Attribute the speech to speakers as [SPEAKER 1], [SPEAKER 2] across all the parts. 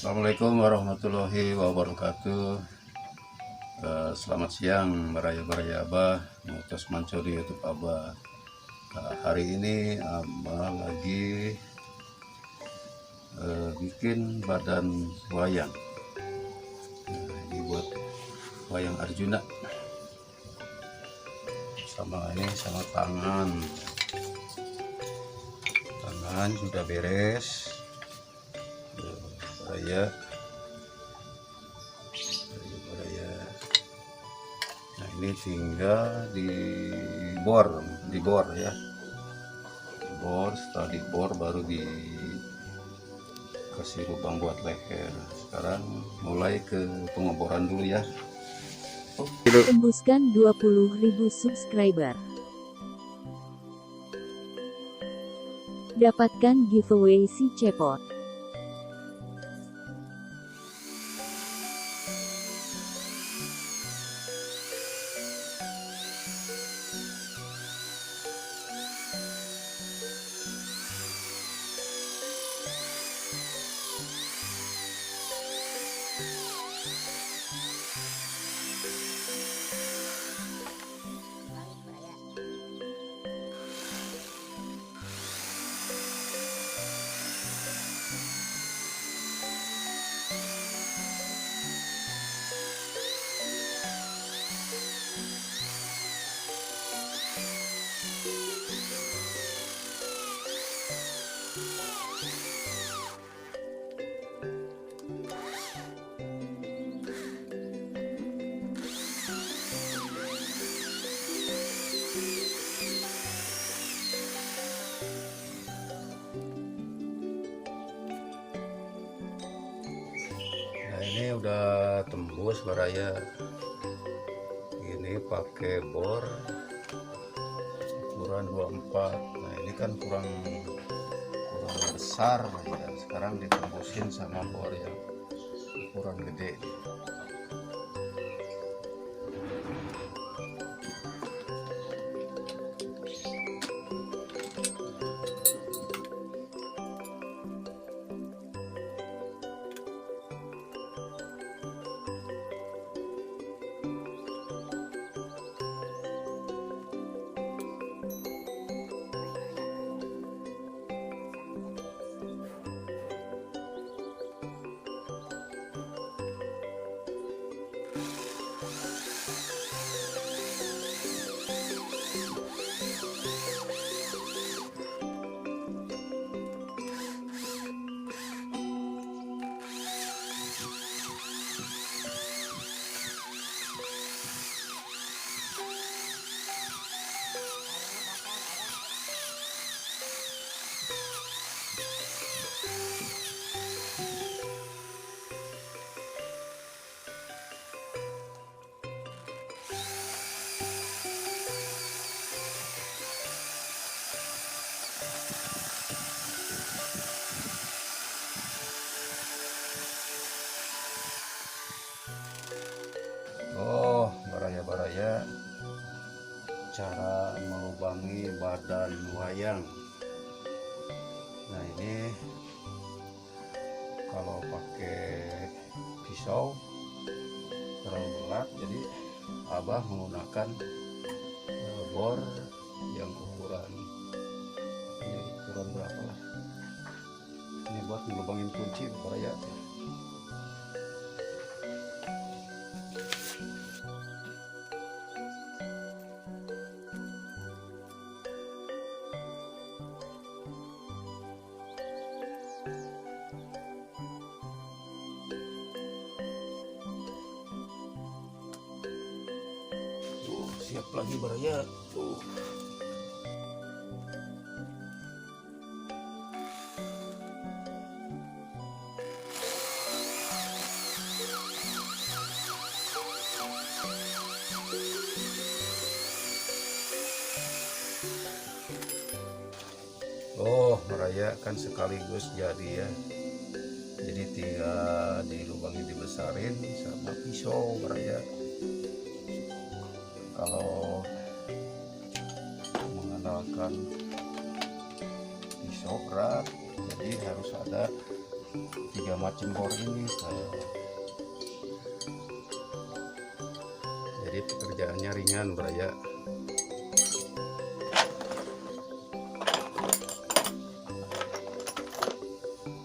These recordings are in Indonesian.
[SPEAKER 1] Assalamualaikum warahmatullahi wabarakatuh. Selamat siang baraya Abah, ngutus mancur di YouTube Abah. Hari ini Abah lagi bikin badan wayang. Ini buat wayang Arjuna. Sama tangan sudah beres. Baraya. Nah, ini tinggal dibor ya. Setelah dibor baru dikasih lubang buat leher. Sekarang mulai ke pengoboran dulu ya.
[SPEAKER 2] Tembuskan 20.000 subscriber. Dapatkan giveaway si cepot.
[SPEAKER 1] Ini udah tembus baraya. Ini pakai bor ukuran 24. Nah, ini kan kurang besar ya. Sekarang ditembusin sama bor yang ukuran gede. Oh, baraya cara melubangi badan wayang. Nah, ini kalau pakai pisau terlalu berat, jadi Abah menggunakan bor yang ukuran berapa lah. Ini buat ngelubangin kunci baraya. Siap lagi baraya. Oh, merayakan sekaligus jadi ya. Jadi tinggal di lubangnya dibesarin sama pisau meraya. Kalau mengandalkan pisau berat, jadi harus ada 3 macam bor ini. Jadi pekerjaannya ringan meraya.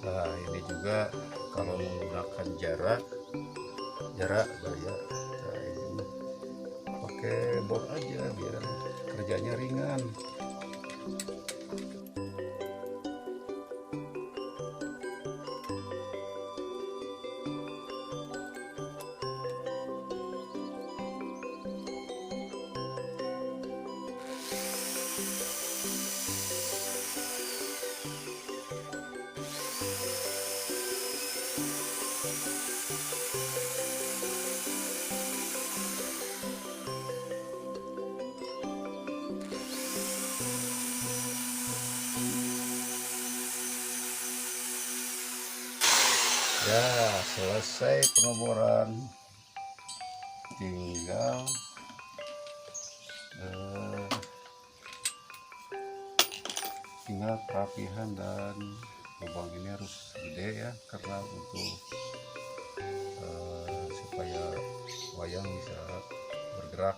[SPEAKER 1] Nah, ini juga kalau menggunakan jarak meraya. Nah, ini pakai bor aja biar kerjanya ringan. Ya, selesai pengeboran, tinggal perapihan. Dan lubang ini harus gede ya, karena untuk supaya wayang bisa bergerak.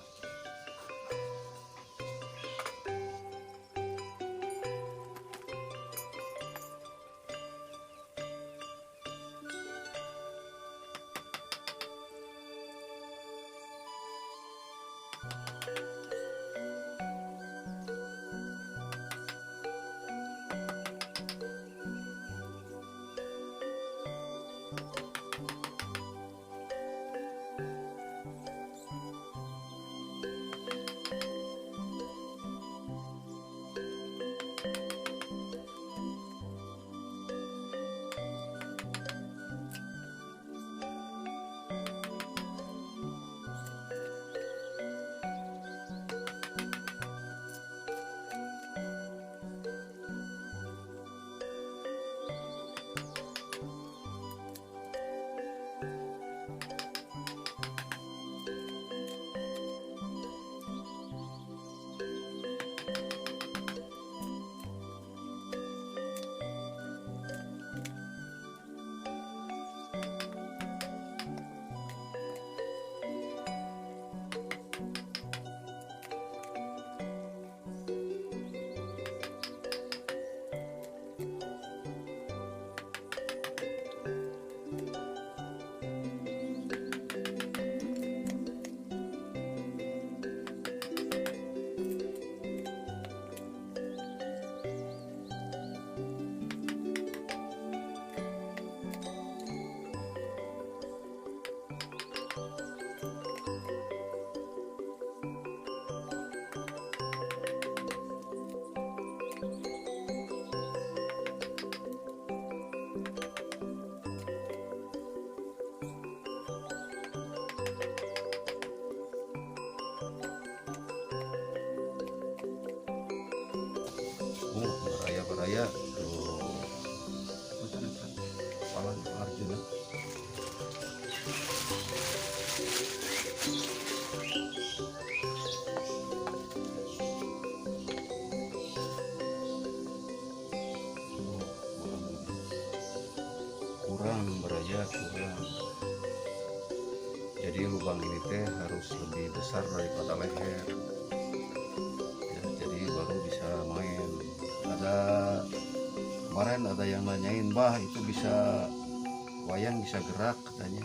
[SPEAKER 1] Beraya tuh kepala Arjuna. Kurang beraya, kurang. Jadi lubang ini teh harus lebih besar daripada leher ya, jadi baru bisa main. Kemarin ada yang nanyain, bah itu bisa wayang bisa gerak katanya,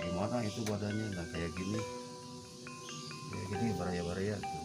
[SPEAKER 1] gimana itu badannya? Nah kayak gini beraya-beraya tuh.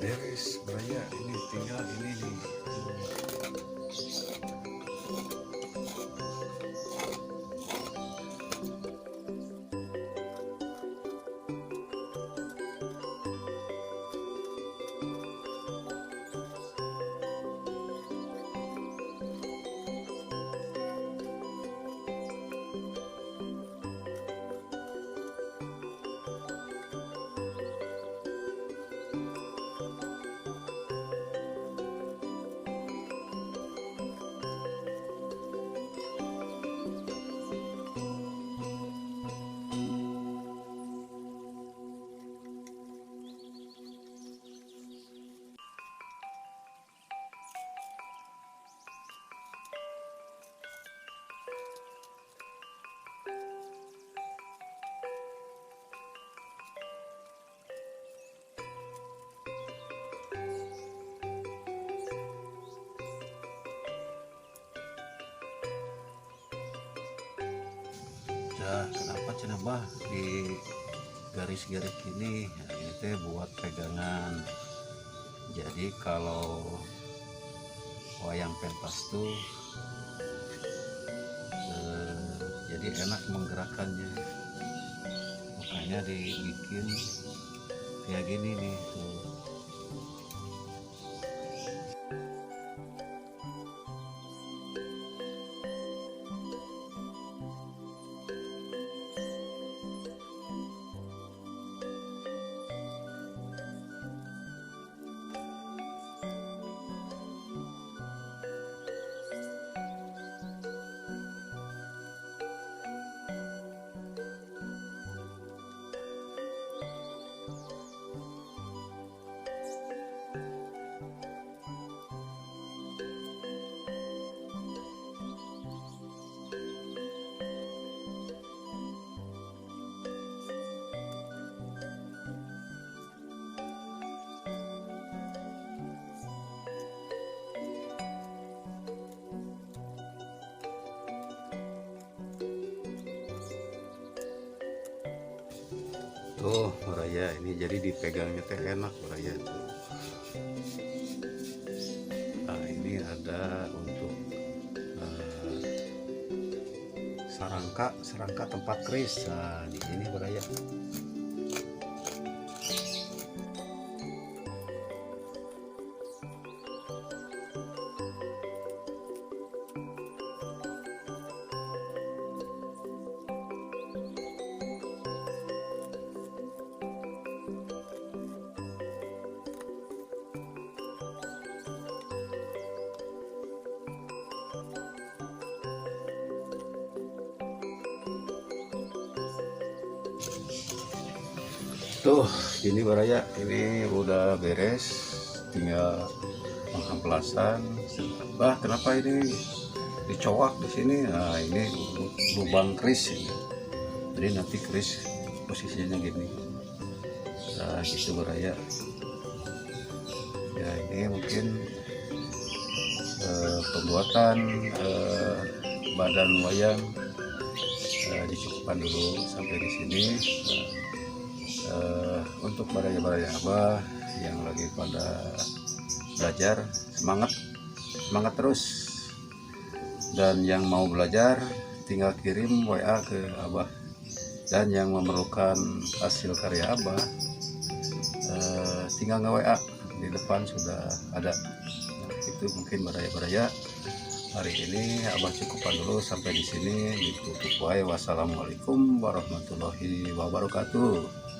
[SPEAKER 1] beres Baraya, ini tinggal ini nih. Ya, kenapa cenah di garis-garis ini? Nah, ini teh buat pegangan. Jadi kalau wayang pentas tuh jadi enak menggerakkannya, makanya dibikin kayak gini nih tuh. Tuh Baraya, ini jadi dipegangnya teh enak Baraya tuh. Nah ini ada untuk serangka tempat keris. Nah di sini Baraya. Tuh ini Baraya, ini udah beres, tinggal pengamplasan. Kenapa ini dicowak di sini? Nah ini lubang keris ini. Jadi nanti keris posisinya gini. Nah gitu Baraya. Ya ini mungkin pembuatan badan wayang dicukupkan dulu sampai di sini. Untuk Baraya-Baraya Abah yang lagi pada belajar, semangat terus, dan yang mau belajar tinggal kirim WA ke Abah, dan yang memerlukan hasil karya Abah tinggal nge-WA, di depan sudah ada. Nah, itu mungkin Baraya-Baraya hari ini Abah cukupkan dulu sampai di sini, ditutup wae. Wassalamualaikum warahmatullahi wabarakatuh.